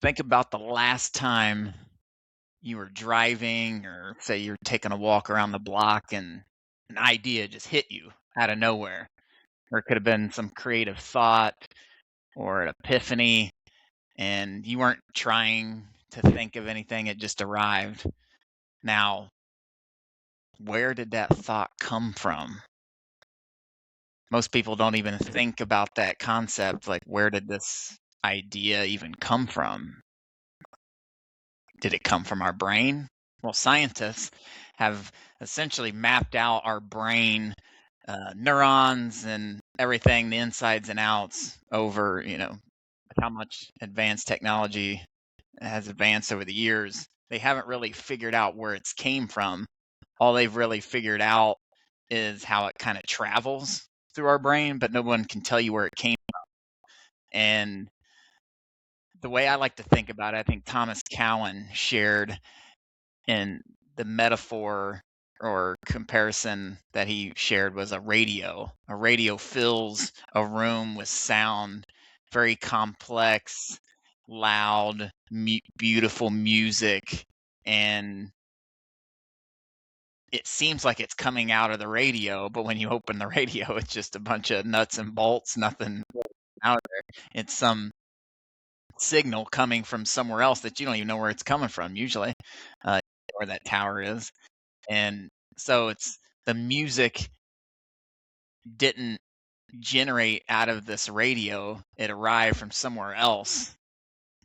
Think about the last time you were driving, or say you're taking a walk around the block and an idea just hit you out of nowhere. Or it could have been some creative thought or an epiphany, and you weren't trying to think of anything, it just arrived. Now, where did that thought come from? Most people don't even think about that concept, like where did this idea even come from? Did it come from our brain? Well, scientists have essentially mapped out our brain, neurons and everything, the insides and outs, over, how much advanced technology has advanced over the years. They haven't really figured out where it's came from. All they've really figured out is how it kind of travels through our brain, but no one can tell you where it came from. And the way I like to think about it, I think Thomas Cowan shared in the metaphor or comparison that he shared was a radio. A radio fills a room with sound, very complex, loud, beautiful music, and it seems like it's coming out of the radio, but when you open the radio, it's just a bunch of nuts and bolts, nothing out there. It's some signal coming from somewhere else that you don't even know where it's coming from, usually, where that tower is. And so it's the music didn't generate out of this radio, it arrived from somewhere else.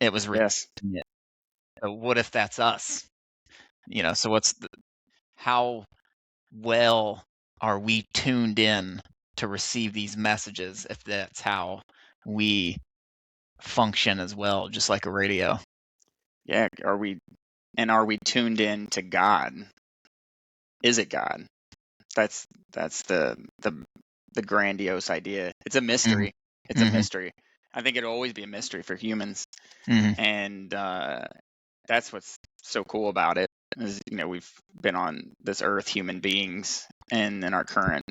It was Yes. it. So what if that's us? So how well are we tuned in to receive these messages if that's how we function as well, just like a radio? Yeah. Are we tuned in to God? Is it God? That's the grandiose idea. It's a mystery. Mm-hmm. It's a mystery. I think it'll always be a mystery for humans. Mm-hmm. And that's what's so cool about it is, we've been on this earth, human beings, and in our current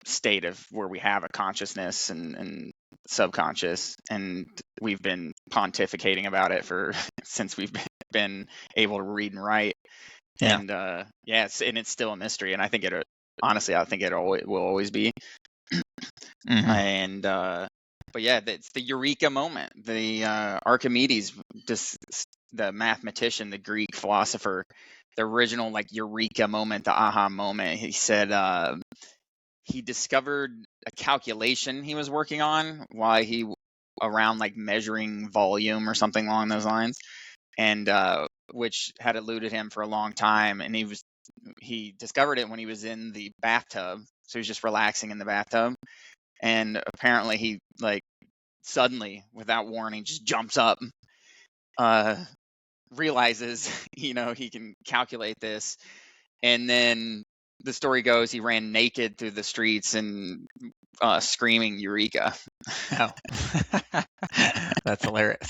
state of where we have a consciousness and subconscious, and we've been pontificating about it since we've been able to read and write. Yeah. And it's still a mystery, and I think it will always be. Mm-hmm. And but yeah, it's the Eureka moment. The Archimedes, the mathematician, the Greek philosopher, the original Eureka moment, the aha moment. He said he discovered a calculation he was working on while he around measuring volume or something along those lines, and which had eluded him for a long time. And he discovered it when he was in the bathtub. So he was just relaxing in the bathtub. And apparently he suddenly, without warning, just jumps up, realizes, he can calculate this. And then the story goes, he ran naked through the streets and screaming Eureka. Oh. That's hilarious.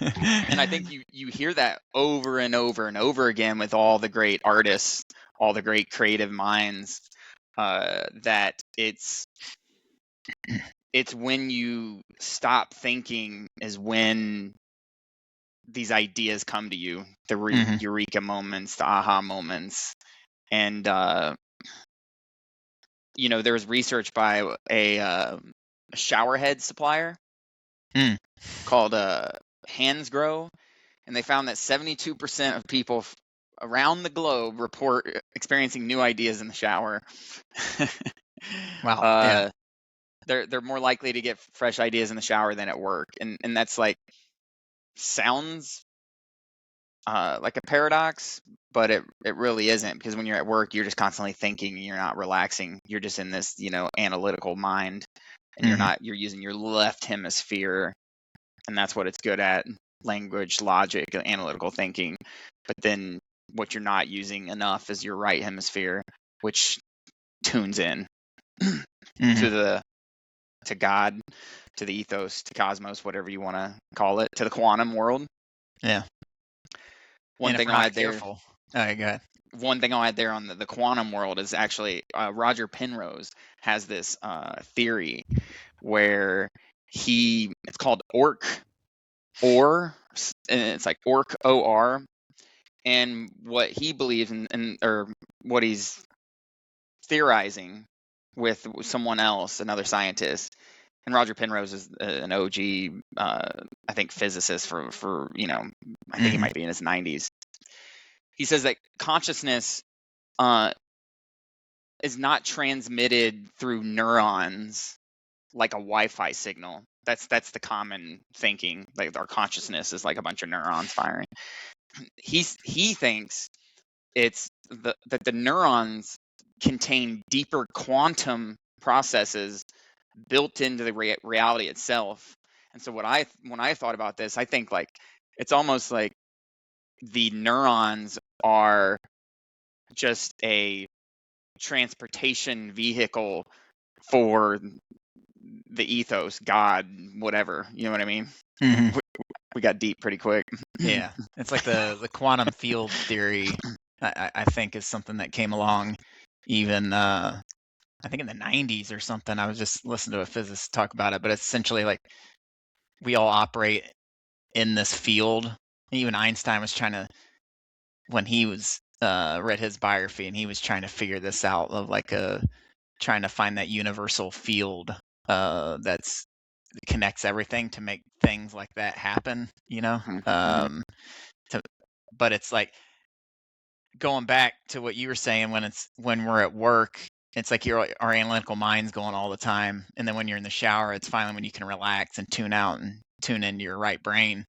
And I think you hear that over and over and over again with all the great artists, all the great creative minds, that it's when you stop thinking is when these ideas come to you, the Eureka moments, the aha moments. And there was research by a shower head supplier called Hansgrohe, and they found that 72% of people around the globe report experiencing new ideas in the shower. Wow. Yeah. They're more likely to get fresh ideas in the shower than at work, and that's sounds like a paradox, but it really isn't, because when you're at work, you're just constantly thinking, you're not relaxing, you're just in this analytical mind, and you're using your left hemisphere, and that's what it's good at: language, logic, analytical thinking. But then what you're not using enough is your right hemisphere, which tunes in to God, to the ethos, to cosmos, whatever you want to call it, to the quantum world. Yeah. One thing I'll add there. Careful. All right, go ahead. One thing I'll add there on the quantum world is actually Roger Penrose has this theory where it's called ORC, or, and it's like orc, or, and what he believes in, or what he's theorizing with someone else, another scientist. And Roger Penrose is an OG, I think, physicist for I think he might be in his 90s. He says that consciousness is not transmitted through neurons like a Wi-Fi signal. That's the common thinking. Like our consciousness is like a bunch of neurons firing. He thinks it's that the neurons contain deeper quantum processes built into the reality itself. And so when I thought about this, I think like it's almost like the neurons are just a transportation vehicle for the ethos, God, whatever. You know what I mean? Mm-hmm. We got deep pretty quick. Yeah, it's like the quantum field theory. I think is something that came along, even I think in the 90s or something. I was just listening to a physicist talk about it, but it's essentially like we all operate in this field. Even Einstein was trying to, when he was read his biography, and he was trying to figure this out of like trying to find that universal field that's connects everything to make things like that happen, but it's like going back to what you were saying, when we're at work, it's like our analytical mind's going all the time, and then when you're in the shower, it's finally when you can relax and tune out and tune into your right brain,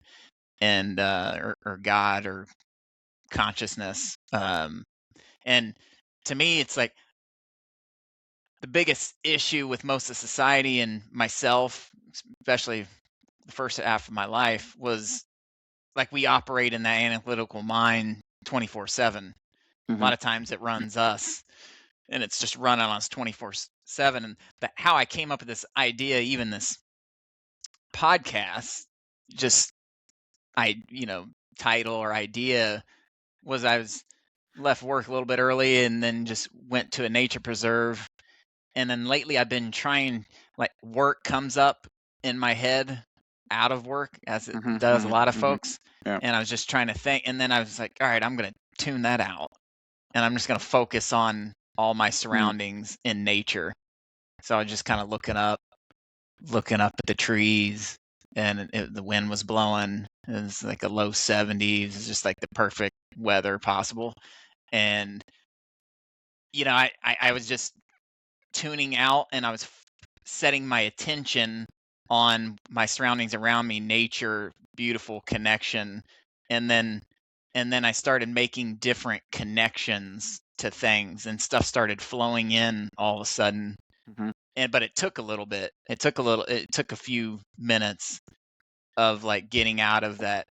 and or God or consciousness. And to me, it's like the biggest issue with most of society and myself, especially the first half of my life, was like we operate in that analytical mind 24/7. A lot of times it runs us, and it's just running on us 24/7. And how I came up with this idea, even this podcast, just title or idea, was I was left work a little bit early and then just went to a nature preserve. And then lately I've been trying, like, work comes up in my head out of work, as it does a lot of folks. Yeah. And I was just trying to think, and then I was like, all right, I'm going to tune that out, and I'm just going to focus on all my surroundings in nature. So I was just kind of looking up at the trees, and the wind was blowing. It was like a low 70s. It's just like the perfect weather possible. And I was just tuning out, and I was setting my attention on my surroundings around me, nature, beautiful connection, and then I started making different connections to things, and stuff started flowing in all of a sudden. But it took a little bit. It took a few minutes of like getting out of that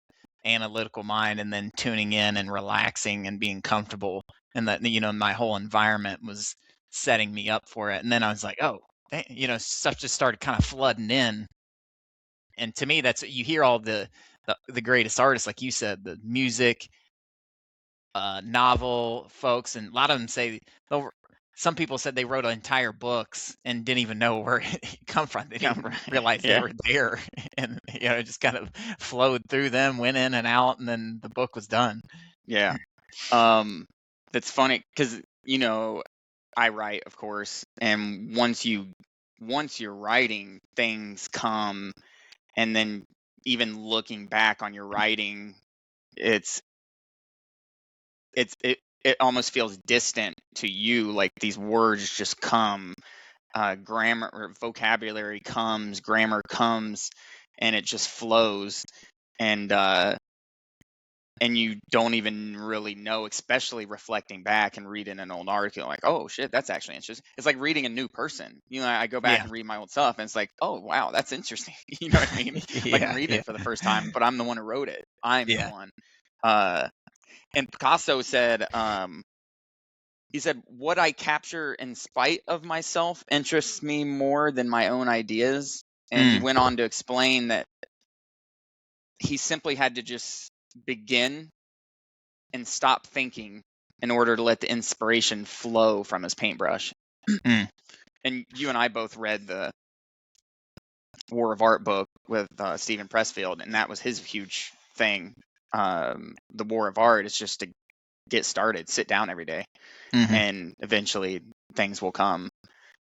analytical mind and then tuning in and relaxing and being comfortable, and that my whole environment was setting me up for it. And then I was like, oh, stuff just started kind of flooding in. And to me, that's, you hear all the greatest artists, like you said, the music, novel folks, and a lot of them say some people said they wrote entire books and didn't even know where it come from. They didn't realize they were there, and it just kind of flowed through them, went in and out, and then the book was done. Yeah. That's funny because I write, of course, and once you're writing, things come, and then even looking back on your writing, it almost feels distant to you, like these words just come, grammar or vocabulary comes, grammar comes, and it just flows, and you don't even really know, especially reflecting back and reading an old article, like, oh shit, that's actually interesting. It's like reading a new person. I go back and read my old stuff, and it's like, oh wow, that's interesting. You know what I mean? Like I'm reading it for the first time, but I'm the one who wrote it. I'm the one. And Picasso said, he said, what I capture in spite of myself interests me more than my own ideas. And he went on to explain that he simply had to just begin and stop thinking in order to let the inspiration flow from his paintbrush. And you and I both read the War of Art book. Stephen Pressfield, and that was his huge thing. The war of art is just to get started, sit down every day, and eventually things will come.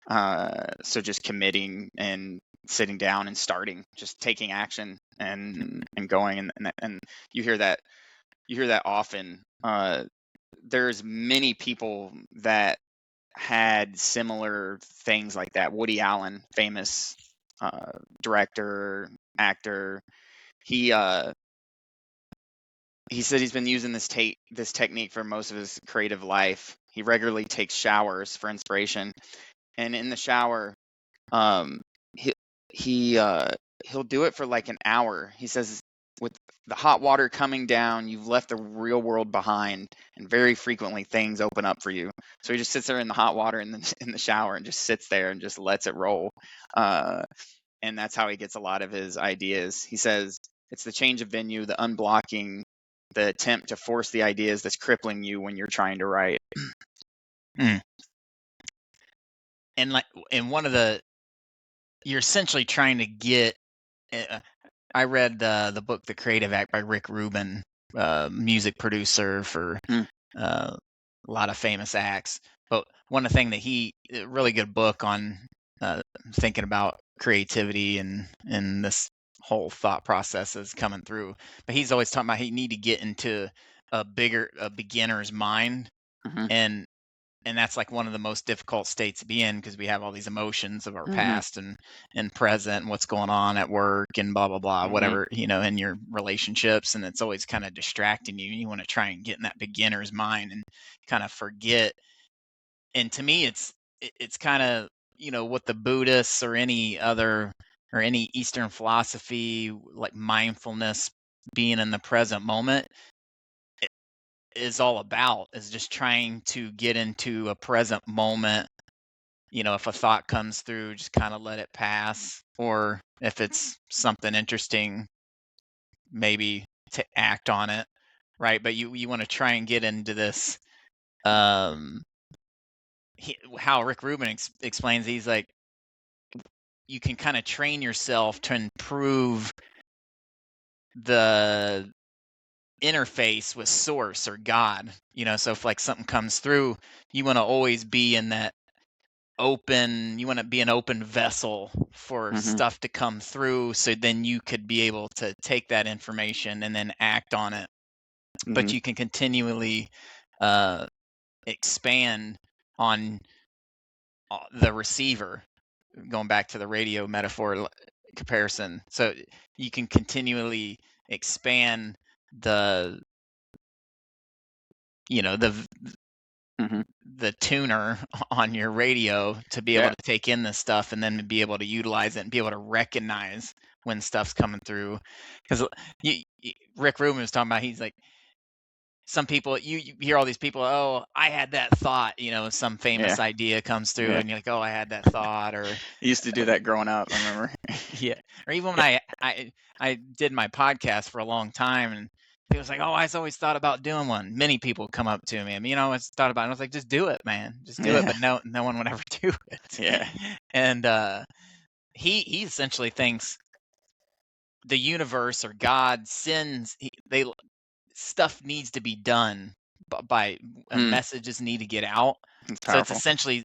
So just committing and sitting down and starting, just taking action and going, and you hear that often. There's many people that had similar things like that. Woody Allen, famous director, actor, he said he's been using this technique for most of his creative life. He regularly takes showers for inspiration, and in the shower, um, he he he'll do it for like an hour. He says, with the hot water coming down, you've left the real world behind, and very frequently things open up for you. So he just sits there in the hot water in the shower and just sits there and just lets it roll. And that's how he gets a lot of his ideas. He says it's the change of venue, the unblocking, the attempt to force the ideas that's crippling you when you're trying to write. And one of the, you're essentially trying to get, I read the book The Creative Act by Rick Rubin, music producer for a lot of famous acts. But one of the things that a really good book on thinking about creativity and this whole thought process is coming through. But he's always talking about you need to get into a beginner's mind, and that's like one of the most difficult states to be in, because we have all these emotions of our past and present and what's going on at work and blah blah blah, whatever, in your relationships, and it's always kind of distracting you. You want to try and get in that beginner's mind and kind of forget. And to me, it's kind of, what the Buddhists or any Eastern philosophy, like mindfulness, being in the present moment, is all about, is just trying to get into a present moment. If a thought comes through, just kind of let it pass, or if it's something interesting, maybe to act on it, right? But you want to try and get into this, how Rick Rubin explains, he's like, you can kind of train yourself to improve the interface with source or God. So if like something comes through, you want to always be in that open, you want to be an open vessel for stuff to come through, so then you could be able to take that information and then act on it. But you can continually expand on the receiver, going back to the radio metaphor comparison. So you can continually expand the the tuner on your radio to be able to take in this stuff, and then be able to utilize it and be able to recognize when stuff's coming through. Because Rick Rubin was talking about, he's like, some people, you hear all these people, oh, I had that thought, some famous idea comes through, and you're like, oh, I had that thought. Or I used to do that growing up, I remember. Yeah. Or even when I did my podcast for a long time, and he was like, oh, I always thought about doing one. Many people come up to me, and I thought about it. And I was like, just do it, man. Just do it. But no one would ever do it. Yeah. And he essentially thinks the universe or God sends, stuff needs to be done by messages need to get out. So it's essentially,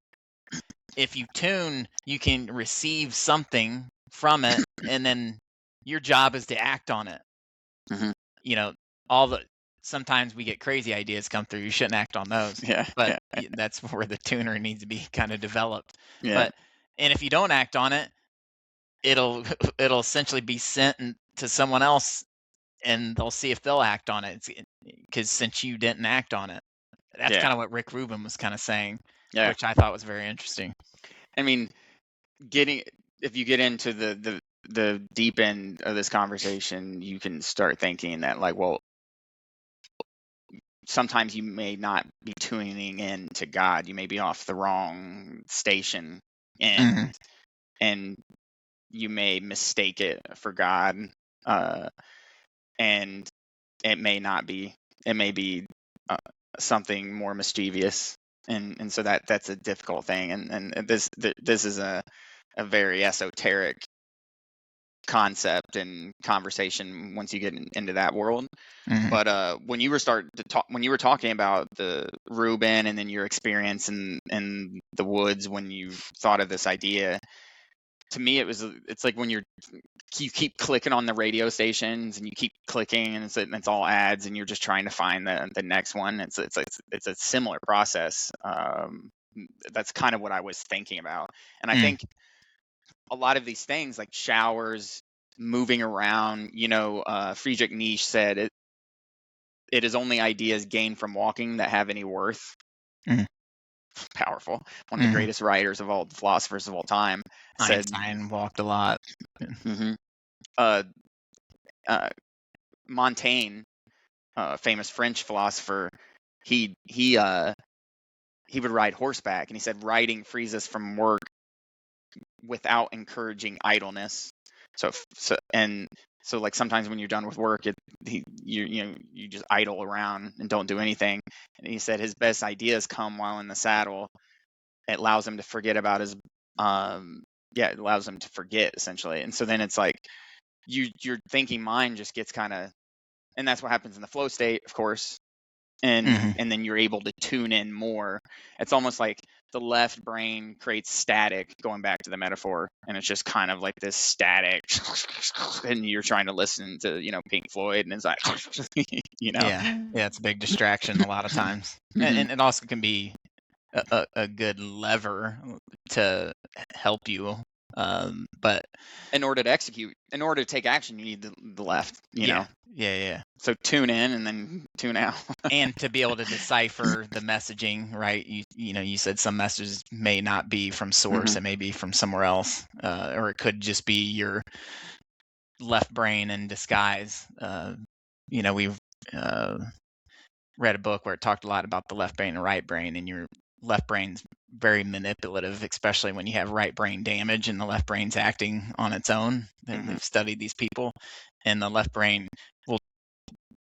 if you tune, you can receive something from it, and then your job is to act on it. Sometimes we get crazy ideas come through. You shouldn't act on those. But that's where the tuner needs to be kind of developed. And if you don't act on it, it'll essentially be sent to someone else, and they'll see if they'll act on it. Because since you didn't act on it, that's kind of what Rick Rubin was kind of saying, which I thought was very interesting. I mean, if you get into the deep end of this conversation, you can start thinking that, like, well, sometimes you may not be tuning in to God. You may be off the wrong station, and you may mistake it for God, and it may not be. It may be something more mischievous, and so that's a difficult thing. And this is a very esoteric concept and conversation once you get into that world. Mhm. But when you were talking about the Rubin and then your experience in the woods when you thought of this idea, to me it's like when you keep clicking on the radio stations and you keep clicking and it's all ads and you're just trying to find the next one. It's a similar process. That's kind of what I was thinking about, and I Mm. think a lot of these things like showers, moving around. Friedrich Nietzsche said it is only ideas gained from walking that have any worth. Mhm. Powerful. One of the Mhm. greatest writers of all, philosophers of all time, said. Einstein walked a lot. Mhm. uh, uh, Montaigne, famous French philosopher, he would ride horseback, and he said riding frees us from work without encouraging idleness. So like sometimes when you're done with work, you just idle around and don't do anything. And he said his best ideas come while in the saddle. It allows him to forget about his it allows him to forget essentially. And so then it's like your thinking mind just gets kind of, and that's what happens in the flow state, of course. And Mhm. then you're able to tune in more. It's almost like the left brain creates static, going back to the metaphor, and it's just kind of like this static, and you're trying to listen to Pink Floyd, and it's like Yeah. Yeah, it's a big distraction a lot of times. Mhm. And it also can be a good lever to help you. But In order to take action, you need the left. yeah, yeah. So tune in and then tune out. And to be able to decipher the messaging, right? You said some messages may not be from source; Mhm. it may be from somewhere else, or it could just be your left brain in disguise. We've uh, read a book where it talked a lot about the left brain and right brain, and your left brain's very manipulative, especially when you have right brain damage and the left brain's acting on its own. Mhm. They've studied these people, and the left brain will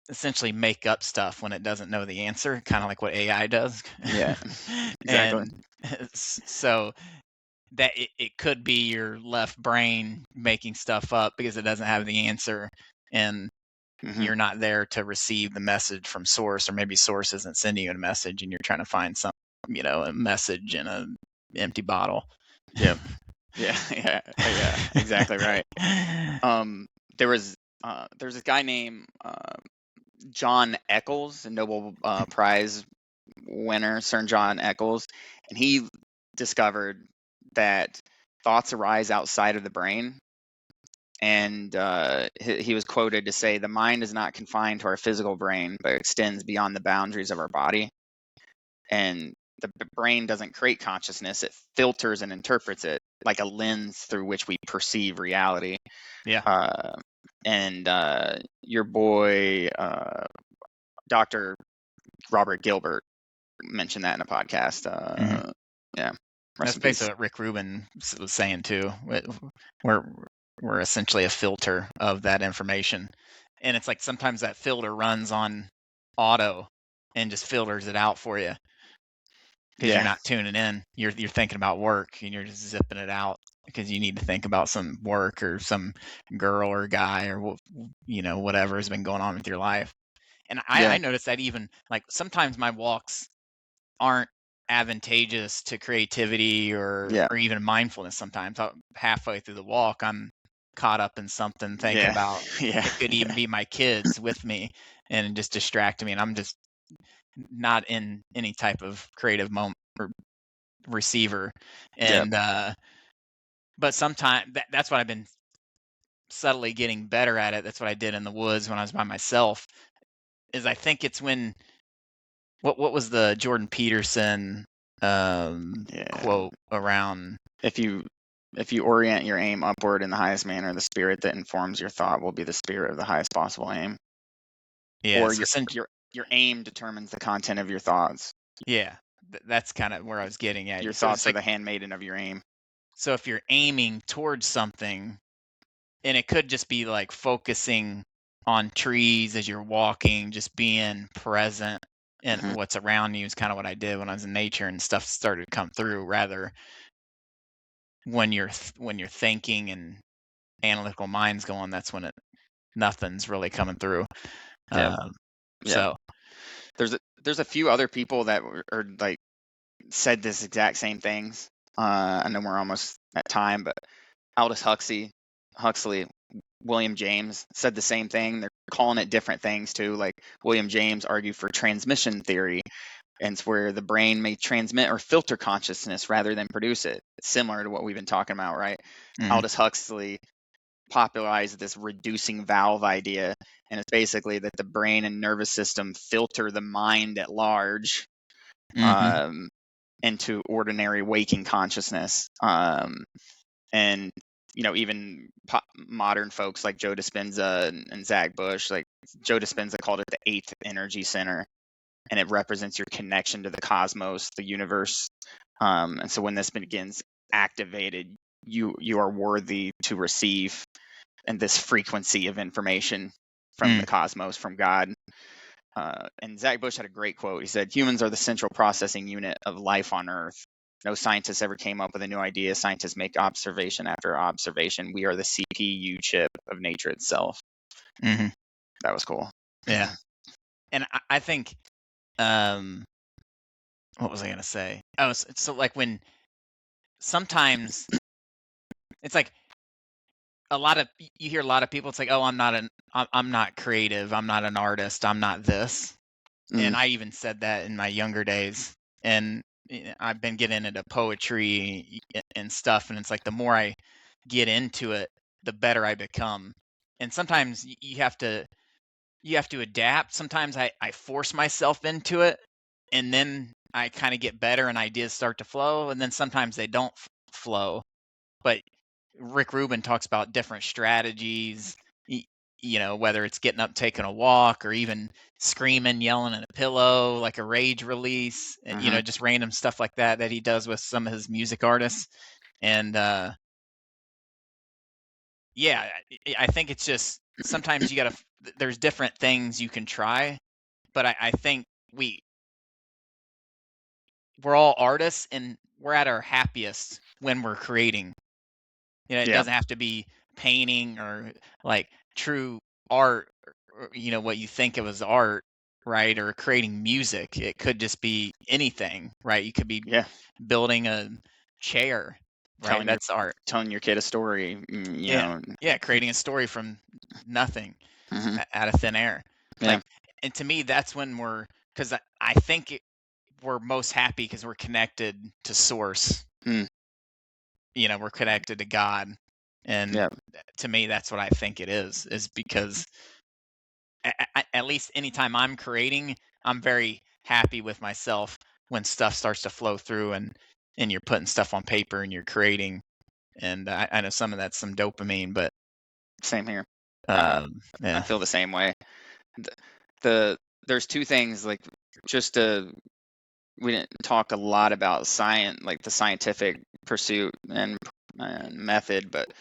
essentially make up stuff when it doesn't know the answer, kind of like what AI does. Yeah, exactly. And so that it could be your left brain making stuff up because it doesn't have the answer, and Mhm. you're not there to receive the message from source, or maybe source isn't sending you a message and you're trying to find some, a message in a empty bottle. Yep. Yeah. Yeah. Exactly right. Um, there was there's this guy named John Eccles, a Nobel Prize winner, Sir John Eccles, and he discovered that thoughts arise outside of the brain. And he was quoted to say, "The mind is not confined to our physical brain, but extends beyond the boundaries of our body." And the brain doesn't create consciousness; it filters and interprets it like a lens through which we perceive reality. Yeah. Uh, and your boy, Dr. Robert Gilbert, mentioned that in a podcast. Mhm. Yeah, rest That's in peace. basically what Rick Rubin was saying too. We're we're essentially a filter of that information, and it's like sometimes that filter runs on auto and just filters it out for you because you're Yeah, not tuning in. You're thinking about work and you're just zipping it out because you need to think about some work or some girl or guy or whatever has been going on with your life. And yeah, I noticed that even like sometimes my walks aren't advantageous to creativity yeah, or even mindfulness. Sometimes halfway through the walk, I'm caught up in something thinking yeah, about, yeah, it could even yeah, be my kids with me and just distracting me, and I'm just not in any type of creative moment or receiver. yep, And but sometimes that's what I've been subtly getting better at. It That's what I did in the woods when I was by myself, is I think it's when what was the Jordan Peterson yeah. quote around. If you orient your aim upward in the highest manner, the spirit that informs your thought will be the spirit of the highest possible aim. Yeah, Or so your aim determines the content of your thoughts. yeah, that's kind of where I was getting at. Your So thoughts it's are like, the handmaiden of your aim. so if you're aiming towards something, and it could just be like focusing on trees as you're walking, just being present and Hmm. what's around you is kind of what I did when I was in nature and stuff started to come through. Rather, when you're thinking and analytical mind's going, that's when nothing's really coming through. Yeah. Yeah. So There's a few other people that are like said this exact same things. I know we're almost at time, but Aldous Huxley, William James said the same thing. They're calling it different things too. Like William James argued for transmission theory, and it's where the brain may transmit or filter consciousness rather than produce it. It's similar to what we've been talking about, right? mhm, Aldous Huxley popularized this reducing valve idea, and it's basically that the brain and nervous system filter the mind at large mhm, into ordinary waking consciousness. And even modern folks like Joe Dispenza and Zach Bush, like Joe Dispenza called it the eighth energy center, and it represents your connection to the cosmos, the universe. And so when this begins activated, you are worthy to receive and this frequency of information from the cosmos, from God. And Zach Bush had a great quote. He said, "Humans are the central processing unit of life on Earth. No scientist ever came up with a new idea. Scientists make observation after observation. We are the CPU chip of nature itself." mhm. That was cool. Yeah. And I think, what was I gonna say? Oh, so like when sometimes it's like you hear a lot of people. It's like, oh, I'm not creative. I'm not an artist. I'm not this. And Mm, I even said that in my younger days. And I've been getting into poetry and stuff. And it's like the more I get into it, the better I become. And sometimes you have to adapt. Sometimes I force myself into it, and then I kind of get better and ideas start to flow. And then sometimes they don't flow. But Rick Rubin talks about different strategies, whether it's getting up, taking a walk, or even screaming, yelling at a pillow, like a rage release, mhm. just random stuff like that he does with some of his music artists. And yeah, I think it's just sometimes there's different things you can try, but I think we're all artists and we're at our happiest when we're creating. It Yeah, doesn't have to be painting or like true art, or, what you think of as art, right? Or creating music. It could just be anything, right? You could be yeah. building a chair, right? Telling your That's art. telling your kid a story. Yeah. Yeah, creating a story from nothing, Mhm. out of thin air. Yeah. Like, and to me, that's when because I think we're most happy because we're connected to source. Mm, We're connected to God. And yeah. to me, that's what I think it is because at least anytime I'm creating, I'm very happy with myself when stuff starts to flow through and you're putting stuff on paper and you're creating. And I know some of that's some dopamine, but Same here. Uh, I yeah. feel the same way. The there's two things, like, just to we didn't talk a lot about science, like the scientific pursuit and method, but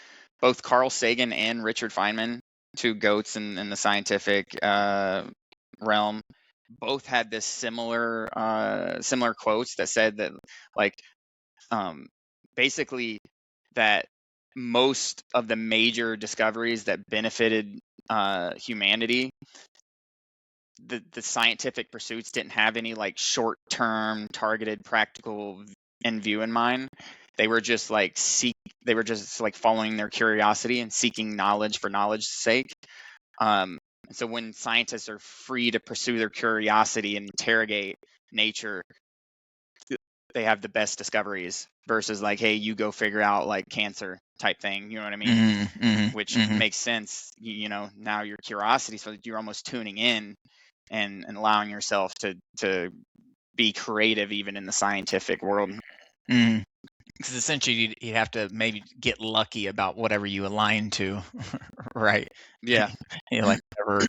both Carl Sagan and Richard Feynman, two goats in the scientific realm, both had this similar quotes that said that, like, um, basically, that most of the major discoveries that benefited humanity, the scientific pursuits didn't have any like short-term targeted practical end view in mind. They were just like following their curiosity and seeking knowledge for knowledge's sake. And so when scientists are free to pursue their curiosity and interrogate nature, they have the best discoveries versus like, hey, you go figure out like cancer type thing. You know what I mean? Hmm. Hmm. Which Hmm. makes sense. Now your curiosity, so that you're almost tuning in and allowing yourself to be creative even in the scientific world. Hmm. Because essentially you have to maybe get lucky about whatever you align to, right? Yeah. Like whatever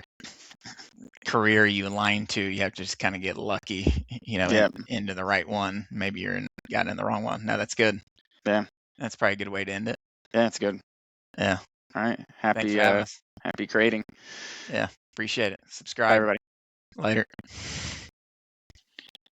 career you align to, you have to just kind of get lucky, Yeah. into the right one. Maybe got in the wrong one. No, that's good. Yeah. That's probably a good way to end it. Yeah, it's good. Yeah. All right. Thanks for having us. Happy creating. Yeah. Appreciate it. Bye, Subscribe. everybody. Later.